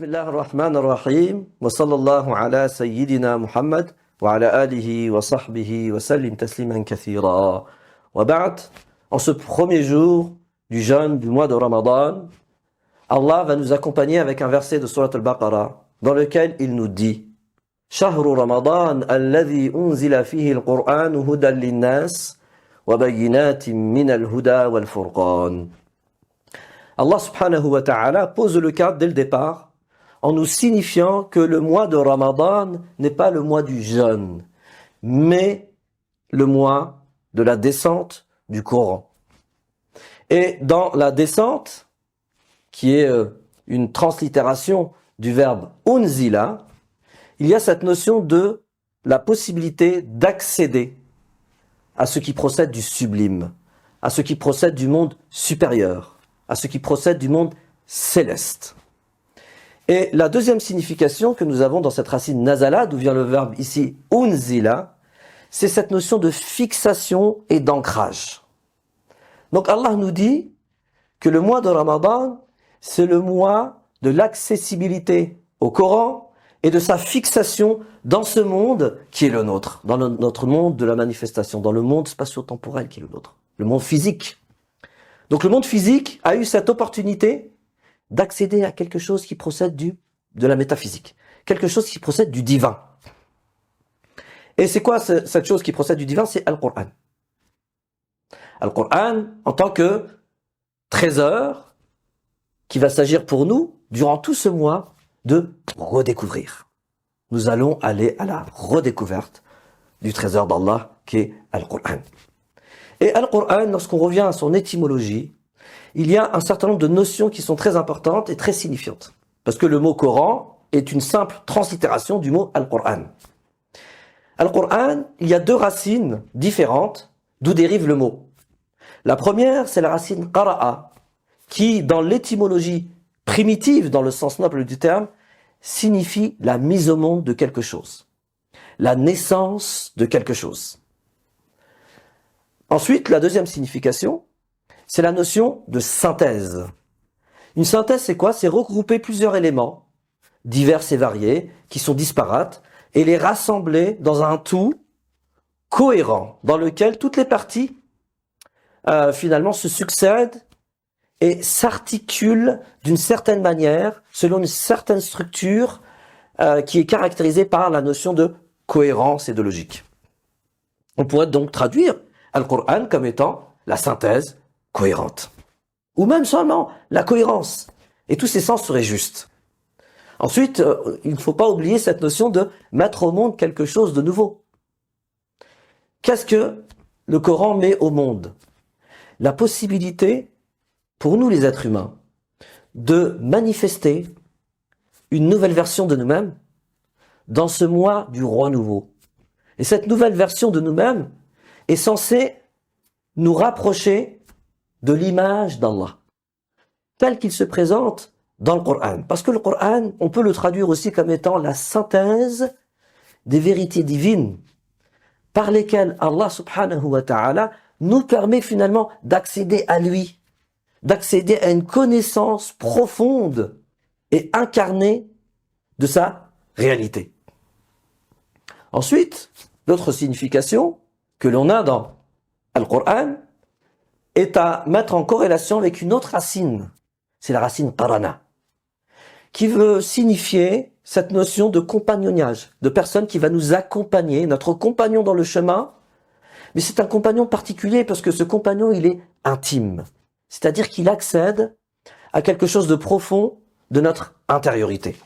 بسم الله الرحمن الرحيم وصلى الله على سيدنا محمد وعلى آله وصحبه وسلم تسليما كثيرا وبعد. En ce premier jour du jeûne du mois de Ramadan, Allah va nous accompagner avec un verset de Surat al-Baqarah dans lequel il nous dit شهر رمضان الذي أنزل فيه القرآن هدى للناس وبينات من الهدى والفرقان. Allah subhanahu wa ta'ala pose le cadre dès le départ en nous signifiant que le mois de Ramadan n'est pas le mois du jeûne, mais le mois de la descente du Coran. Et dans la descente, qui est une translittération du verbe unzila, il y a cette notion de la possibilité d'accéder à ce qui procède du sublime, à ce qui procède du monde supérieur, à ce qui procède du monde céleste. Et la deuxième signification que nous avons dans cette racine nazala, d'où vient le verbe ici unzila, c'est cette notion de fixation et d'ancrage. Donc Allah nous dit que le mois de Ramadan, c'est le mois de l'accessibilité au Coran et de sa fixation dans ce monde qui est le nôtre, dans notre monde de la manifestation, dans le monde spatio-temporel qui est le nôtre, le monde physique. Donc le monde physique a eu cette opportunité d'accéder à quelque chose qui procède de la métaphysique, quelque chose qui procède du divin. Et c'est quoi cette chose qui procède du divin? C'est Al-Qur'an. Al-Qur'an en tant que trésor qui va s'agir pour nous, durant tout ce mois, de redécouvrir. Nous allons aller à la redécouverte du trésor d'Allah qui est Al-Qur'an. Et Al-Qur'an, lorsqu'on revient à son étymologie, il y a un certain nombre de notions qui sont très importantes et très signifiantes. Parce que le mot Coran est une simple translittération du mot Al-Qur'an. Al-Qur'an, il y a deux racines différentes d'où dérive le mot. La première, c'est la racine qara'a, qui, dans l'étymologie primitive, dans le sens noble du terme, signifie la mise au monde de quelque chose, la naissance de quelque chose. Ensuite, la deuxième signification, c'est la notion de synthèse. Une synthèse, c'est quoi? C'est regrouper plusieurs éléments, divers et variés, qui sont disparates, et les rassembler dans un tout cohérent, dans lequel toutes les parties, finalement, se succèdent et s'articulent d'une certaine manière, selon une certaine structure, qui est caractérisée par la notion de cohérence et de logique. On pourrait donc traduire Al-Qur'an comme étant la synthèse cohérente. Ou même seulement la cohérence. Et tous ces sens seraient justes. Ensuite, il ne faut pas oublier cette notion de mettre au monde quelque chose de nouveau. Qu'est-ce que le Coran met au monde? La possibilité, pour nous les êtres humains, de manifester une nouvelle version de nous-mêmes dans ce mois du roi nouveau. Et cette nouvelle version de nous-mêmes est censée nous rapprocher de l'image d'Allah, tel qu'il se présente dans le Coran. Parce que le Coran, on peut le traduire aussi comme étant la synthèse des vérités divines par lesquelles Allah subhanahu wa ta'ala nous permet finalement d'accéder à lui, d'accéder à une connaissance profonde et incarnée de sa réalité. Ensuite, l'autre signification que l'on a dans Al-Qur'an est à mettre en corrélation avec une autre racine, c'est la racine qarana, qui veut signifier cette notion de compagnonnage, de personne qui va nous accompagner, notre compagnon dans le chemin, mais c'est un compagnon particulier parce que ce compagnon, il est intime, c'est-à-dire qu'il accède à quelque chose de profond de notre intériorité.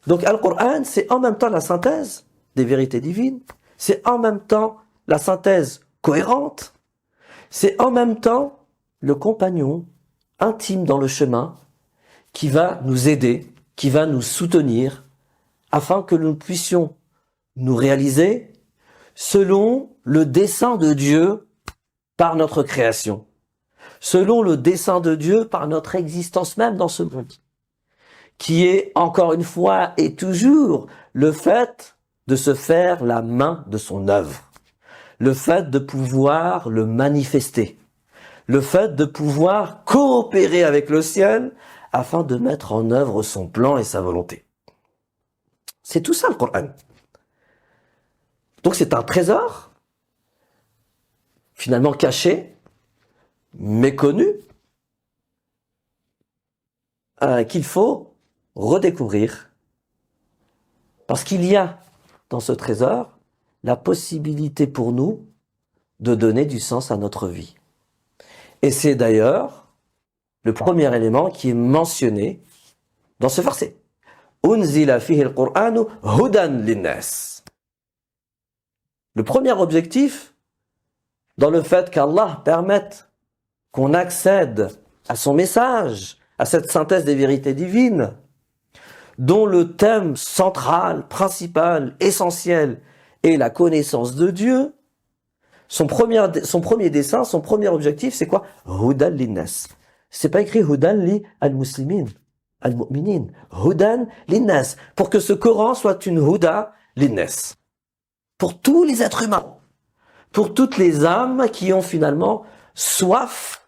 Donc Al-Qur'an, c'est en même temps la synthèse des vérités divines, c'est en même temps la synthèse cohérente, c'est en même temps le compagnon intime dans le chemin qui va nous aider, qui va nous soutenir, afin que nous puissions nous réaliser selon le dessein de Dieu par notre création, selon le dessein de Dieu par notre existence même dans ce monde, qui est encore une fois et toujours le fait de se faire la main de son œuvre. Le fait de pouvoir le manifester, le fait de pouvoir coopérer avec le ciel afin de mettre en œuvre son plan et sa volonté. C'est tout ça le Coran. Donc c'est un trésor, finalement caché, méconnu, qu'il faut redécouvrir. Parce qu'il y a dans ce trésor la possibilité pour nous de donner du sens à notre vie. Et c'est d'ailleurs le premier élément qui est mentionné dans ce verset. Unzila fihi al-Qur'anu hudan linnas. Le premier objectif dans le fait qu'Allah permette qu'on accède à son message, à cette synthèse des vérités divines, dont le thème central, principal, essentiel est la connaissance de Dieu, son premier dessein, son premier objectif, c'est quoi? Hudan linnas. C'est pas écrit Hudan li al-muslimin, al-mu'minin. Hudan linnas. Pour que ce Coran soit une Huda linnas. Pour tous les êtres humains. Pour toutes les âmes qui ont finalement soif,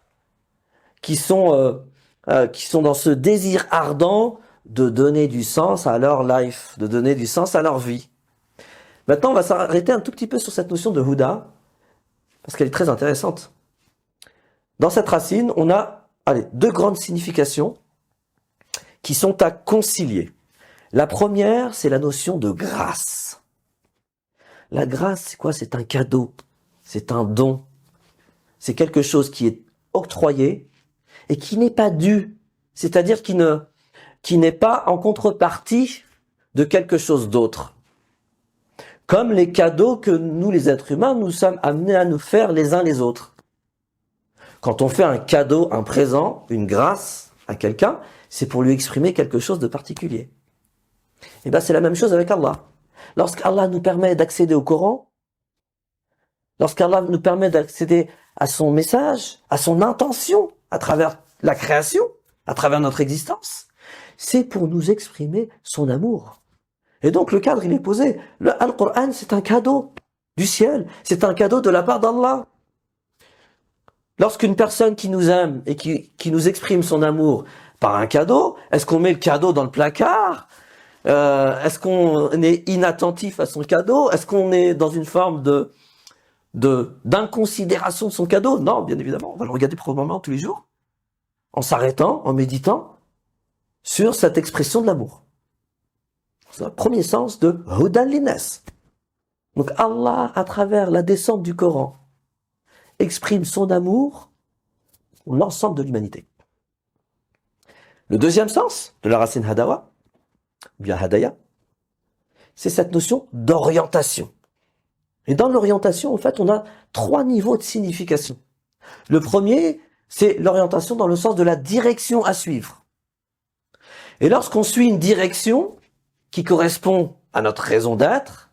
qui sont dans ce désir ardent de donner du sens à leur life, de donner du sens à leur vie. Maintenant, on va s'arrêter un tout petit peu sur cette notion de Huda, parce qu'elle est très intéressante. Dans cette racine, on a deux grandes significations qui sont à concilier. La première, c'est la notion de grâce. La grâce, c'est quoi? C'est un cadeau, c'est un don, c'est quelque chose qui est octroyé et qui n'est pas dû, c'est-à-dire qui n'est pas en contrepartie de quelque chose d'autre. Comme les cadeaux que nous, les êtres humains, nous sommes amenés à nous faire les uns les autres. Quand on fait un cadeau, un présent, une grâce à quelqu'un, c'est pour lui exprimer quelque chose de particulier. Et bien c'est la même chose avec Allah. Lorsqu'Allah nous permet d'accéder au Coran, lorsqu'Allah nous permet d'accéder à son message, à son intention, à travers la création, à travers notre existence, c'est pour nous exprimer son amour. Et donc le cadre, il est posé. Le Al-Qur'an, c'est un cadeau du ciel. C'est un cadeau de la part d'Allah. Lorsqu'une personne qui nous aime et qui nous exprime son amour par un cadeau, est-ce qu'on met le cadeau dans le placard? Est-ce qu'on est inattentif à son cadeau? Est-ce qu'on est dans une forme d'inconsidération de son cadeau? Non, bien évidemment. On va le regarder probablement tous les jours, en s'arrêtant, en méditant sur cette expression de l'amour. C'est le premier sens de Hudan linnas. Donc Allah, à travers la descente du Coran, exprime son amour pour l'ensemble de l'humanité. Le deuxième sens de la racine hadawa, ou bien hadaya, c'est cette notion d'orientation. Et dans l'orientation, en fait, on a 3 niveaux de signification. Le premier, c'est l'orientation dans le sens de la direction à suivre. Et lorsqu'on suit une direction qui correspond à notre raison d'être,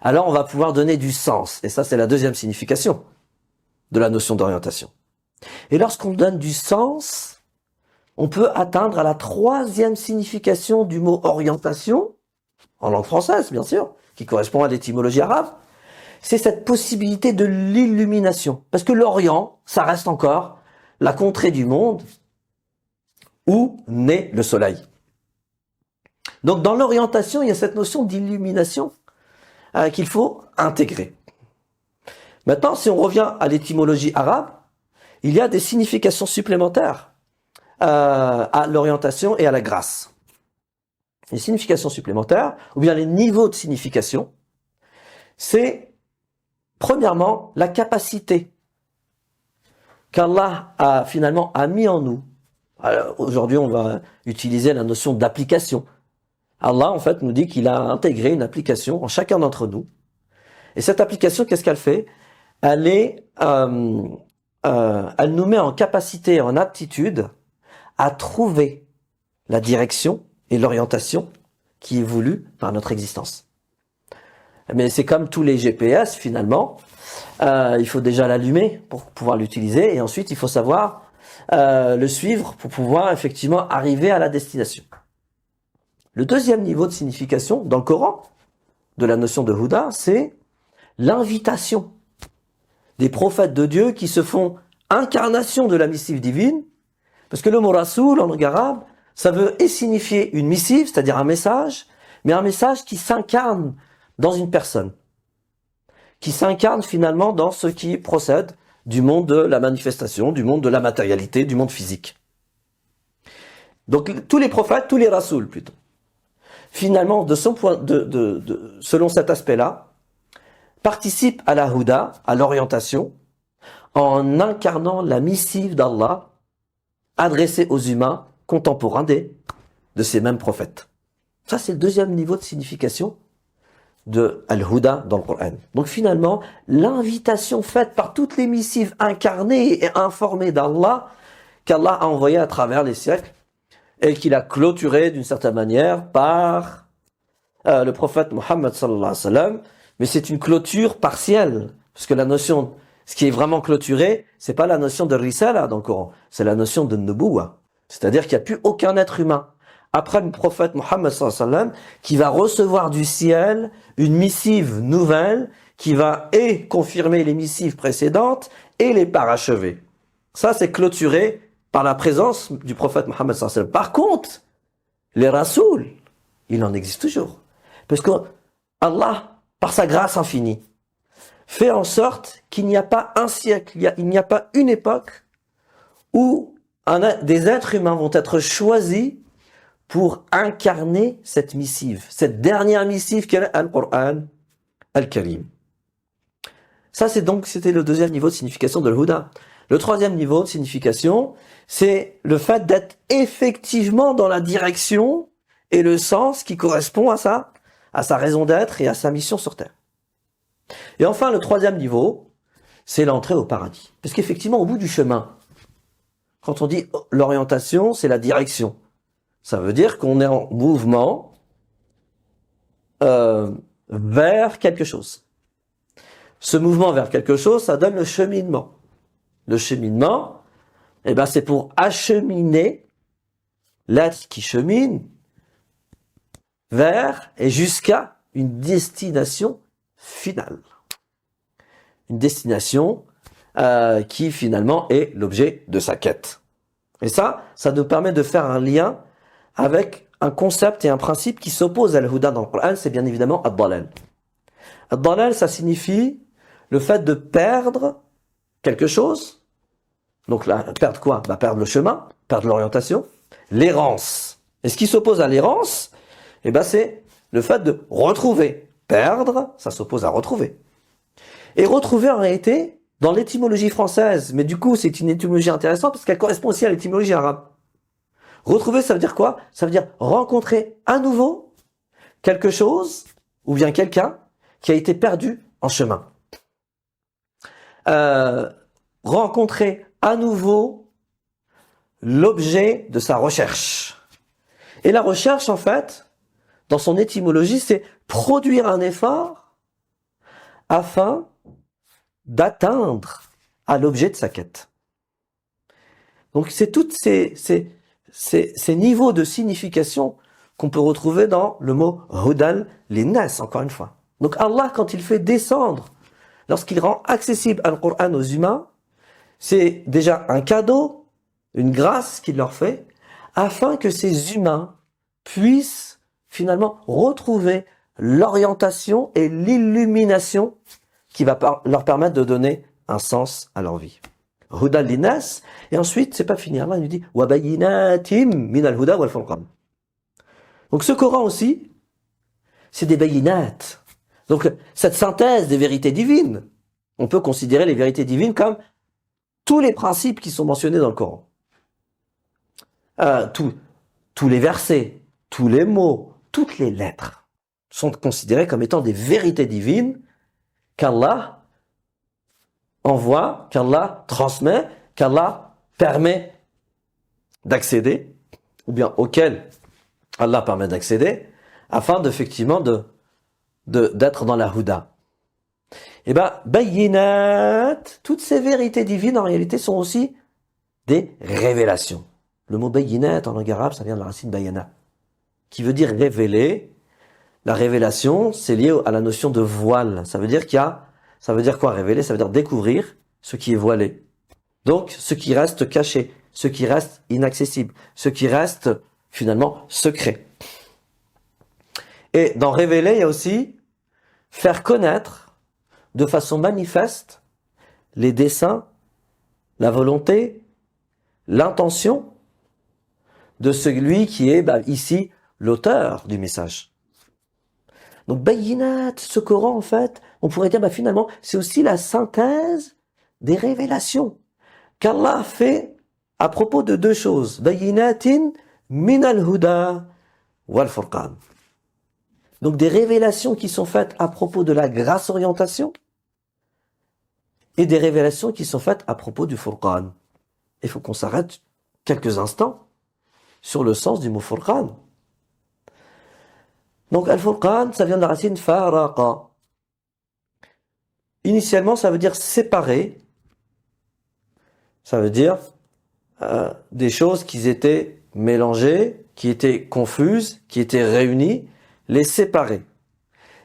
alors on va pouvoir donner du sens. Et ça, c'est la deuxième signification de la notion d'orientation. Et lorsqu'on donne du sens, on peut atteindre à la 3e signification du mot orientation, en langue française, bien sûr, qui correspond à l'étymologie arabe. C'est cette possibilité de l'illumination. Parce que l'Orient, ça reste encore la contrée du monde où naît le soleil. Donc dans l'orientation, il y a cette notion d'illumination qu'il faut intégrer. Maintenant, si on revient à l'étymologie arabe, il y a des significations supplémentaires à l'orientation et à la grâce. Les significations supplémentaires, ou bien les niveaux de signification, c'est premièrement la capacité qu'Allah a finalement mis en nous. Aujourd'hui, on va utiliser la notion d'application. Allah, en fait, nous dit qu'il a intégré une application en chacun d'entre nous. Et cette application, qu'est-ce qu'elle fait? Elle nous met en capacité, en aptitude à trouver la direction et l'orientation qui est voulue par notre existence. Mais c'est comme tous les GPS, finalement. Il faut déjà l'allumer pour pouvoir l'utiliser et ensuite il faut savoir le suivre pour pouvoir effectivement arriver à la destination. Le deuxième niveau de signification dans le Coran de la notion de Huda, c'est l'invitation des prophètes de Dieu qui se font incarnation de la missive divine, parce que le mot rasoul en langue arabe ça veut et signifier une missive, c'est-à-dire un message, mais un message qui s'incarne dans une personne, qui s'incarne finalement dans ce qui procède du monde de la manifestation, du monde de la matérialité, du monde physique. Donc tous les prophètes, tous les rasouls plutôt, finalement, selon cet aspect-là, participent à la Huda, à l'orientation, en incarnant la missive d'Allah adressée aux humains contemporains de ces mêmes prophètes. Ça, c'est le deuxième niveau de signification de Al-Huda dans le Coran. Donc finalement, l'invitation faite par toutes les missives incarnées et informées d'Allah, qu'Allah a envoyées à travers les siècles, et qu'il a clôturé d'une certaine manière par le prophète Mohammed sallallahu alayhi wa sallam, mais c'est une clôture partielle, parce que la notion, ce qui est vraiment clôturé, c'est pas la notion de risala dans le Coran, c'est la notion de nubuwa, c'est-à-dire qu'il n'y a plus aucun être humain après le prophète Mohammed sallallahu alayhi wa sallam qui va recevoir du ciel une missive nouvelle qui va et confirmer les missives précédentes et les parachever. Ça, c'est clôturé par la présence du prophète Mohammed sallallahu alayhi wa sallam. Par contre, les rasouls, il en existe toujours. Parce que Allah, par sa grâce infinie, fait en sorte qu'il n'y a pas un siècle, il n'y a pas une époque où des êtres humains vont être choisis pour incarner cette missive, cette dernière missive qu'est Al-Qur'an Al-Karim. Ça, c'était le deuxième niveau de signification de l'Huda. Le troisième niveau de signification, c'est le fait d'être effectivement dans la direction et le sens qui correspond à sa raison d'être et à sa mission sur Terre. Et enfin, le troisième niveau, c'est l'entrée au paradis. Parce qu'effectivement, au bout du chemin, quand on dit l'orientation, c'est la direction. Ça veut dire qu'on est en mouvement vers quelque chose. Ce mouvement vers quelque chose, ça donne le cheminement. Le cheminement, c'est pour acheminer l'être qui chemine vers et jusqu'à une destination finale. Une destination qui finalement est l'objet de sa quête. Et ça nous permet de faire un lien avec un concept et un principe qui s'opposent à l'Huda dans le Coran, c'est bien évidemment Ad-Dalal. Ad-Dalal, ça signifie le fait de perdre quelque chose. Donc là, perdre quoi? Perdre le chemin, perdre l'orientation, l'errance. Et ce qui s'oppose à l'errance, c'est le fait de retrouver. Perdre, ça s'oppose à retrouver. Et retrouver en réalité, dans l'étymologie française, mais du coup c'est une étymologie intéressante parce qu'elle correspond aussi à l'étymologie arabe. Retrouver, ça veut dire quoi? Ça veut dire rencontrer à nouveau quelque chose ou bien quelqu'un qui a été perdu en chemin. Rencontrer à nouveau l'objet de sa recherche. Et la recherche, en fait, dans son étymologie, c'est produire un effort afin d'atteindre à l'objet de sa quête. Donc c'est toutes ces niveaux de signification qu'on peut retrouver dans le mot Hudal linnas, encore une fois. Donc Allah, quand il fait descendre, lorsqu'il rend accessible le Coran aux humains, c'est déjà un cadeau, une grâce qu'il leur fait, afin que ces humains puissent finalement retrouver l'orientation et l'illumination qui va leur permettre de donner un sens à leur vie. Huda linnas, et ensuite, c'est pas fini. Allah nous dit wa bayyinatim min al-huda wal furqan. Donc ce Coran aussi, c'est des bayinat. Donc cette synthèse des vérités divines, on peut considérer les vérités divines comme tous les principes qui sont mentionnés dans le Coran. Tous les versets, tous les mots, toutes les lettres sont considérés comme étant des vérités divines qu'Allah envoie, qu'Allah transmet, qu'Allah permet d'accéder, ou bien auquel Allah permet d'accéder, afin d'effectivement d'être dans la Huda. Et bayyinat, toutes ces vérités divines en réalité sont aussi des révélations. Le mot bayyinat en langue arabe, ça vient de la racine bayana, qui veut dire révéler. La révélation, c'est lié à la notion de voile. Ça veut dire ça veut dire quoi révéler? Ça veut dire découvrir ce qui est voilé. Donc, ce qui reste caché, ce qui reste inaccessible, ce qui reste finalement secret. Et dans révéler, il y a aussi faire connaître de façon manifeste les desseins, la volonté, l'intention de celui qui est ici l'auteur du message. Donc Bayinat, ce Coran en fait, on pourrait dire finalement c'est aussi la synthèse des révélations qu'Allah fait à propos de deux choses. Bayinatin min al-huda wal furqan. Donc des révélations qui sont faites à propos de la grâce orientation et des révélations qui sont faites à propos du furqan. Il faut qu'on s'arrête quelques instants sur le sens du mot furqan. Donc al-furqan, ça vient de la racine faraqa. Initialement, ça veut dire séparer. Ça veut dire des choses qui étaient mélangées, qui étaient confuses, qui étaient réunies, les séparer.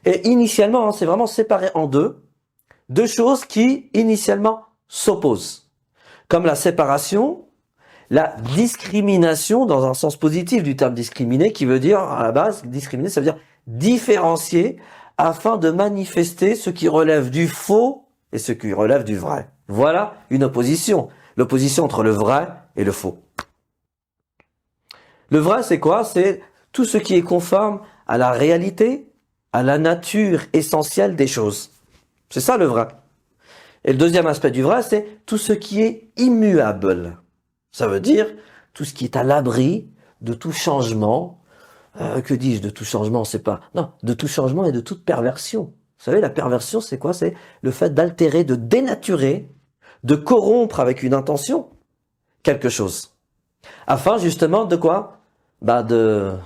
Et initialement, c'est vraiment séparé en deux choses qui initialement s'opposent. Comme la séparation, la discrimination dans un sens positif du terme discriminer, qui veut dire, à la base, discriminer, ça veut dire différencier afin de manifester ce qui relève du faux et ce qui relève du vrai. Voilà une opposition. L'opposition entre le vrai et le faux. Le vrai, c'est quoi? C'est tout ce qui est conforme à la réalité, à la nature essentielle des choses. C'est ça le vrai. Et le deuxième aspect du vrai, c'est tout ce qui est immuable. Ça veut dire tout ce qui est à l'abri de tout changement. Que dis-je de tout changement? C'est pas... Non, de tout changement et de toute perversion. Vous savez, la perversion, c'est quoi? C'est le fait d'altérer, de dénaturer, de corrompre avec une intention quelque chose. Afin justement de quoi? De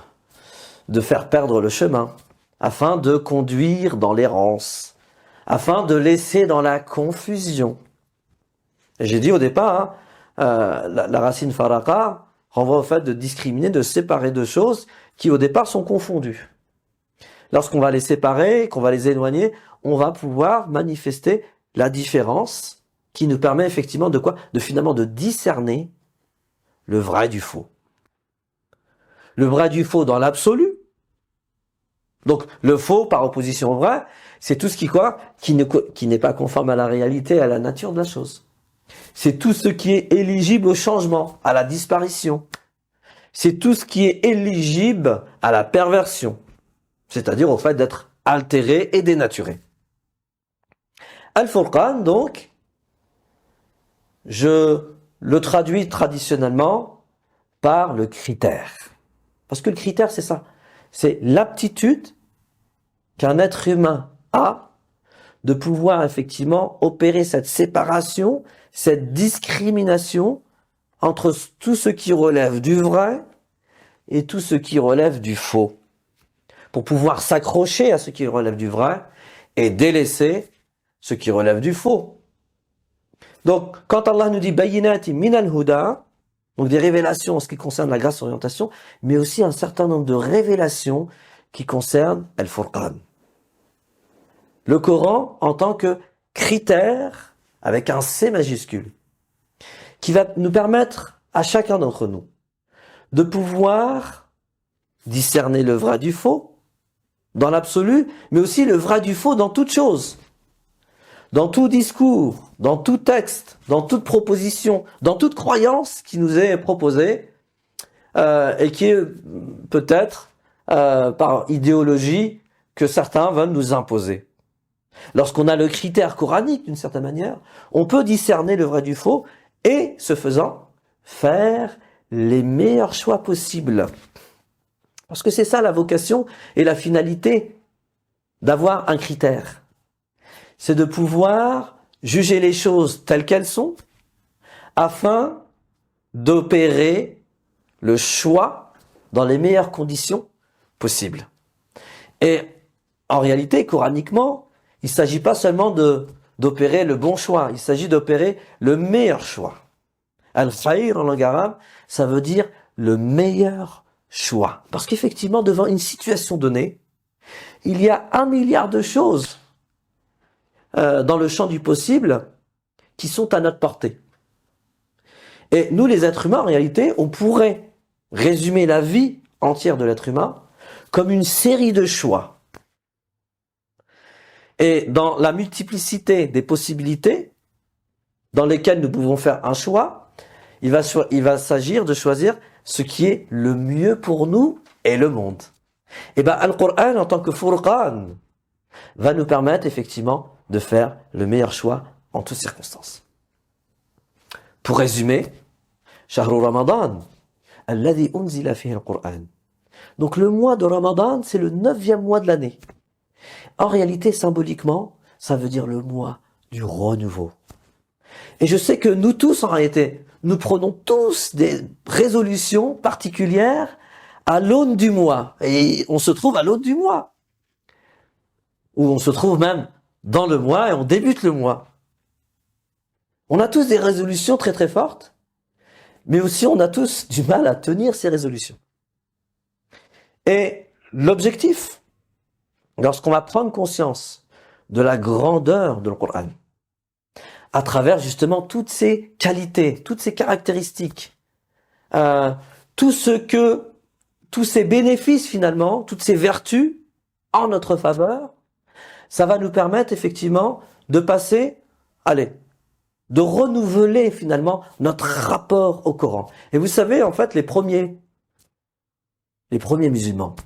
faire perdre le chemin. Afin de conduire dans l'errance. Afin de laisser dans la confusion. Et j'ai dit au départ, la racine faraqa renvoie au fait de discriminer, de séparer deux choses qui au départ sont confondues. Lorsqu'on va les séparer, qu'on va les éloigner, on va pouvoir manifester la différence qui nous permet effectivement de quoi? De finalement de discerner le vrai du faux. Le vrai du faux dans l'absolu. Donc le faux par opposition au vrai, c'est tout ce qui n'est pas conforme à la réalité, à la nature de la chose. C'est tout ce qui est éligible au changement, à la disparition. C'est tout ce qui est éligible à la perversion, c'est-à-dire au fait d'être altéré et dénaturé. Al-Furqan, donc, je le traduis traditionnellement par le critère. Parce que le critère, c'est ça. C'est l'aptitude qu'un être humain a de pouvoir effectivement opérer cette séparation, cette discrimination entre tout ce qui relève du vrai et tout ce qui relève du faux. Pour pouvoir s'accrocher à ce qui relève du vrai et délaisser ce qui relève du faux. Donc, quand Allah nous dit « Bayinati min al-huda », donc des révélations en ce qui concerne la grâce orientation, mais aussi un certain nombre de révélations qui concernent al-Furqan. Le Coran en tant que critère, avec un C majuscule, qui va nous permettre à chacun d'entre nous de pouvoir discerner le vrai du faux dans l'absolu, mais aussi le vrai du faux dans toute chose. Dans tout discours, dans tout texte, dans toute proposition, dans toute croyance qui nous est proposée et qui est peut-être par idéologie que certains veulent nous imposer. Lorsqu'on a le critère coranique d'une certaine manière, on peut discerner le vrai du faux et, ce faisant, faire les meilleurs choix possibles. Parce que c'est ça la vocation et la finalité d'avoir un critère. C'est de pouvoir juger les choses telles qu'elles sont afin d'opérer le choix dans les meilleures conditions possibles. Et en réalité, coraniquement, il ne s'agit pas seulement d'opérer le bon choix, il s'agit d'opérer le meilleur choix. Al-Khayr en langue arabe, ça veut dire le meilleur choix. Parce qu'effectivement, devant une situation donnée, il y a 1 milliard de choses dans le champ du possible qui sont à notre portée. Et nous, les êtres humains, en réalité, on pourrait résumer la vie entière de l'être humain comme une série de choix. Et dans la multiplicité des possibilités dans lesquelles nous pouvons faire un choix, il va s'agir de choisir ce qui est le mieux pour nous et le monde. Et bien, Al-Qur'an, en tant que Furqan, va nous permettre effectivement de faire le meilleur choix en toutes circonstances. Pour résumer, Shahru Ramadan, alladhi unzila fihi al-Qur'an. Donc le mois de Ramadan, c'est le 9e mois de l'année. En réalité, symboliquement, ça veut dire le mois du renouveau. Et je sais que nous tous, en réalité, nous prenons tous des résolutions particulières à l'aune du mois. Et on se trouve à l'aune du mois. Ou on se trouve même dans le mois et on débute le mois. On a tous des résolutions très très fortes, mais aussi on a tous du mal à tenir ces résolutions. Et l'objectif, lorsqu'on va prendre conscience de la grandeur de le Coran, à travers justement toutes ces qualités, toutes ces caractéristiques, tous ces bénéfices finalement, toutes ces vertus en notre faveur, ça va nous permettre effectivement de passer, de renouveler finalement notre rapport au Coran. Et vous savez, en fait, les premiers musulmans,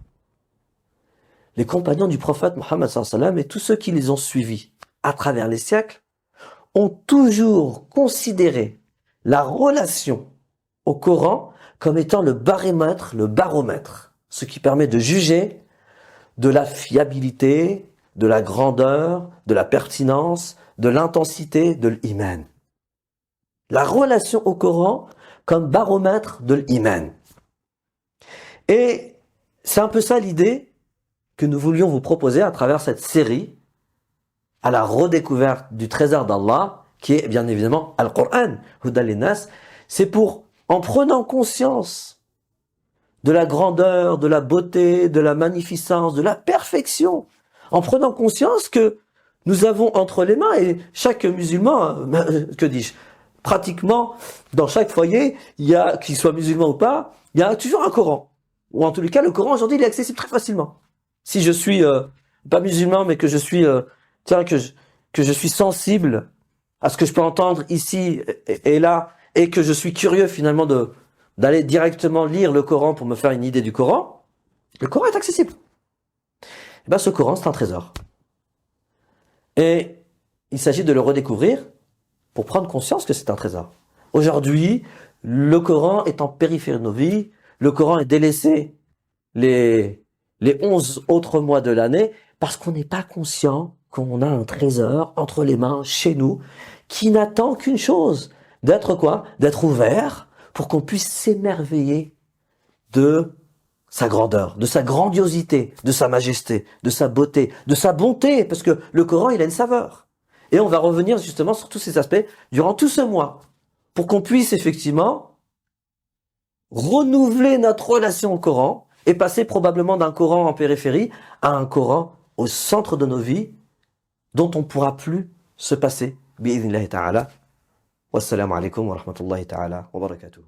les compagnons du prophète Mohammed sallallahu alayhi wa sallam et tous ceux qui les ont suivis à travers les siècles, ont toujours considéré la relation au Coran comme étant le baromètre, ce qui permet de juger de la fiabilité, de la grandeur, de la pertinence, de l'intensité de l'iman. La relation au Coran comme baromètre de l'iman. Et c'est un peu ça l'idée que nous voulions vous proposer à travers cette série à la redécouverte du trésor d'Allah, qui est bien évidemment Al-Qur'an, Huda lin-Nas. C'est pour, en prenant conscience de la grandeur, de la beauté, de la magnificence, de la perfection, en prenant conscience que nous avons entre les mains, et chaque musulman, que dis-je, pratiquement dans chaque foyer, il y a, qu'il soit musulman ou pas, il y a toujours un Coran. Ou en tous les cas, le Coran aujourd'hui, il est accessible très facilement. Si je suis pas musulman, mais que je suis que je suis sensible à ce que je peux entendre ici et là, et que je suis curieux finalement d'aller directement lire le Coran pour me faire une idée du Coran, le Coran est accessible. Et bien ce Coran, c'est un trésor. Et il s'agit de le redécouvrir pour prendre conscience que c'est un trésor. Aujourd'hui, le Coran est en périphérie de nos vies, le Coran est délaissé les 11 autres mois de l'année parce qu'on n'est pas conscient qu'on a un trésor entre les mains chez nous qui n'attend qu'une chose, d'être quoi? D'être ouvert pour qu'on puisse s'émerveiller de sa grandeur, de sa grandiosité, de sa majesté, de sa beauté, de sa bonté, parce que le Coran, il a une saveur. Et on va revenir justement sur tous ces aspects durant tout ce mois, pour qu'on puisse effectivement renouveler notre relation au Coran et passer probablement d'un Coran en périphérie à un Coran au centre de nos vies, dont on ne pourra plus se passer. Bi'idhnillahi ta'ala. Wassalamu alaikum wa rahmatullahi ta'ala wa barakatuh.